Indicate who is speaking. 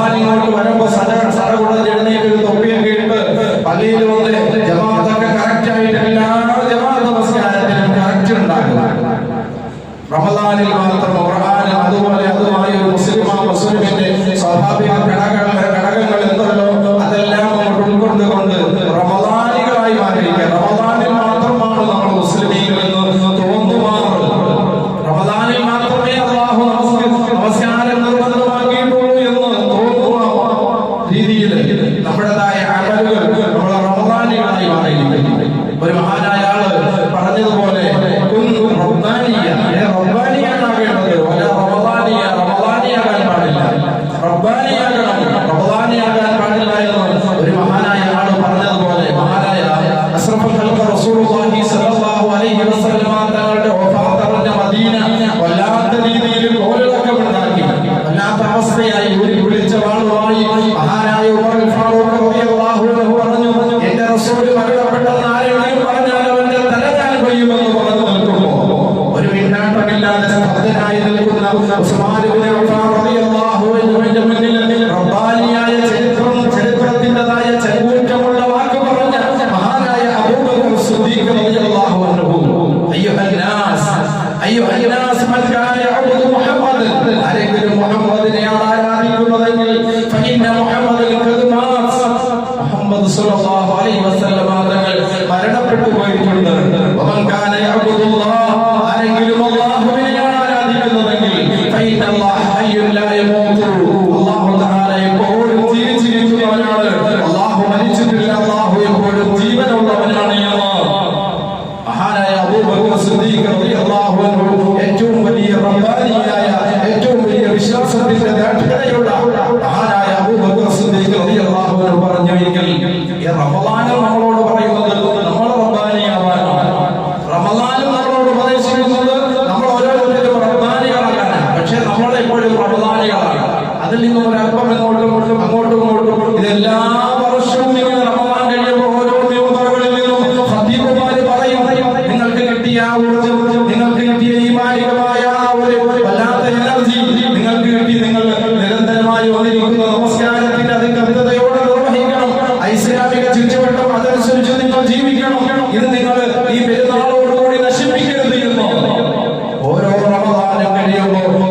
Speaker 1: റമദാൻ ഇങ്ങോട്ട് വരുമ്പോൾ സടകുടഞ്ഞ് എഴുന്നേറ്റ് തൊപ്പിയൊക്കെ ഇട്ട് പള്ളിയിൽ വന്ന് ജമാഅത്തൊക്കെ കറക്റ്റ് ആയിട്ട് എല്ലാ ജമാഅത്ത് നമസ്കാരത്തിനും കറക്റ്റ് ഉണ്ടാകും. റമദാനിൽ മാത്രം ഖുർആൻ അതുമായി ഒരു മുസ്ലിമിന്റെ സ്വാഭാവിക ഘടകങ്ങൾ എന്തല്ലോ അതെല്ലാം നമ്മൾ ഉൾക്കൊണ്ടുകൊണ്ട് റമദാനികളായി മാറിയിരിക്കുക. റമദാനിൽ മാത്രമാണ് നമ്മൾ മുസ്ലിമീങ്ങൾ എന്ന് തോന്നുമാറ്. റമദാനിൽ മാത്രമേ അല്ലാഹു നമസ്കാരം നിർബന്ധമാക്കിയിട്ടുള്ളൂ എന്ന് തോന്നുന്ന രീതിയിൽ നമ്മുടേതായ അമലുകൾ നമ്മൾ റമദാനികളായി മാറിയിരിക്കുന്നു. ഒരു മഹാനായ ആള് പറഞ്ഞതുപോലെ റമദാനിയാകാൻ പാടില്ല, റമദാനിയാകാൻ പാടില്ല എന്ന് ഒരു മഹാനായ ആള് പറഞ്ഞതുപോലെ മഹാനായ അഷ്റഫുൽ ഖൽഖ് റസൂലുള്ളാഹി സ്വല്ലല്ലാഹു അലൈഹി വസല്ലം തങ്ങളുടെ വഫാത്ത് അറിഞ്ഞ മദീന വല്ലാത്ത രീതിയിൽ കോളിളക്കമുണ്ടാക്കി, വല്ലാത്ത അവസ്ഥയായി. വിളിച്ച വാളുമായി മഹാനായ ഉമർ ഫാറൂഖ് റളിയല്ലാഹു അൻഹു പറഞ്ഞു, എന്റെ റസൂൽ മരണപ്പെട്ടെന്ന് ആരെങ്കിലും പറഞ്ഞാൽ അവന്റെ തല ഞാൻ കൊയ്യുമെന്ന് പറഞ്ഞു നിൽക്കുമ്പോൾ ഒരു മിണ്ടാട്ടമില്ലാതെ സ്തബ്ധനായി നിൽക്കുന്ന ഉസ്മാൻ ഇബ്നു അഫ്ഫാൻ റളിയല്ലാഹു അൻഹുവിന്റെ മുന്നിൽ റബ്ബാനിയായ ചരിത്രത്തിൻ്റെതായ ചങ്കൂറ്റമുള്ള വാക്ക് പറഞ്ഞ മഹാനായ അബൂബക്കർ സിദ്ദീഖ് റളിയല്ലാഹു അൻഹു, അയ്യുഹന്നാസ് മൻ കാന യഅബുദു മുഹമ്മദൻ, ആരെങ്കിലും മുഹമ്മദിനെ ആരാധിക്കുന്നതെങ്കിൽ ഫഇന്ന മുഹമ്മദൻ ഖദ് മാത്, മുഹമ്മദ് സ്വല്ലല്ലാഹു അലൈഹി വസല്ലം തങ്ങൾ മരണപ്പെട്ടു പോയിട്ടുണ്ട്. വമൻ കാന യഅബുദുല്ലാഹ്, ആരെങ്കിലും അല്ലാഹുവിനെ ആരാധിക്കുന്നതെങ്കിൽ ഫഇന്നല്ലാഹ ഹയ്യുൻ ലാ യമൂതു, അല്ലാഹു തആല എപ്പോഴും ജീവിച്ചിരിക്കുന്നവനാണ്, അല്ലാഹു മരിച്ചിട്ടില്ല, അല്ലാഹു എപ്പോഴും ജീവനുള്ളവനാണ് എന്ന് മഹാനായ അബൂബക്കർ സിദ്ദീഖ് റളിയല്ലാഹു അൻഹു ഏറ്റവും വലിയ റബ്ബാനിയായ ഏറ്റവും വലിയ വിശ്വാസത്തിന്റെ ദൃഢതയുള്ള മഹാനായ അബൂബക്കർ സിദ്ദീഖ് റളിയല്ലാഹു അൻഹു പറഞ്ഞുവെങ്കിൽ ഈ റമദാനിൽ നമ്മളോട് പറയുന്നത് നമ്മൾ റബ്ബാനിയാവാനാണ്. റമദാനിൽ നമ്മളോട് ഉപദേശിക്കുന്നത് നമ്മൾ ഓരോരുത്തരും റബ്ബാനികളാകാനാണ്. പക്ഷെ നമ്മളെപ്പോഴും റമദാനികളാണ്. അതിൽ നിന്നും ഒരല്പം അങ്ങോട്ടും ഇതെല്ലാ വർഷവും ഇങ്ങനെ റമദാൻ കഴിയുമ്പോൾ ഓരോ ന്യൂനതകളിൽ നിന്നും ഖതീബുമാര് പറയും, നിങ്ങൾക്ക് കിട്ടിയ ആ ഊർജ്ജം, നിങ്ങൾക്ക് കിട്ടിയ ഈ മാലികമായ ഒരു വല്ലാത്ത എനർജി നിങ്ങൾക്ക് കിട്ടി, നിങ്ങൾ നിരന്തരമായി വന്നിരിക്കുന്ന നമസ്കാരത്തിന്റെ അതികൃത്യതയോടെ നിർവഹിക്കണം, ഐസ്ലാമിക ചുറ്റുവട്ടം അതനുസരിച്ച് നിങ്ങൾ ജീവിക്കണം, ഇത് നിങ്ങൾ ഈ പെരുന്നാളോടുകൂടി നശിപ്പിക്കരുത് എന്ന് ഓരോ റമദാനും കഴിയുമ്പോൾ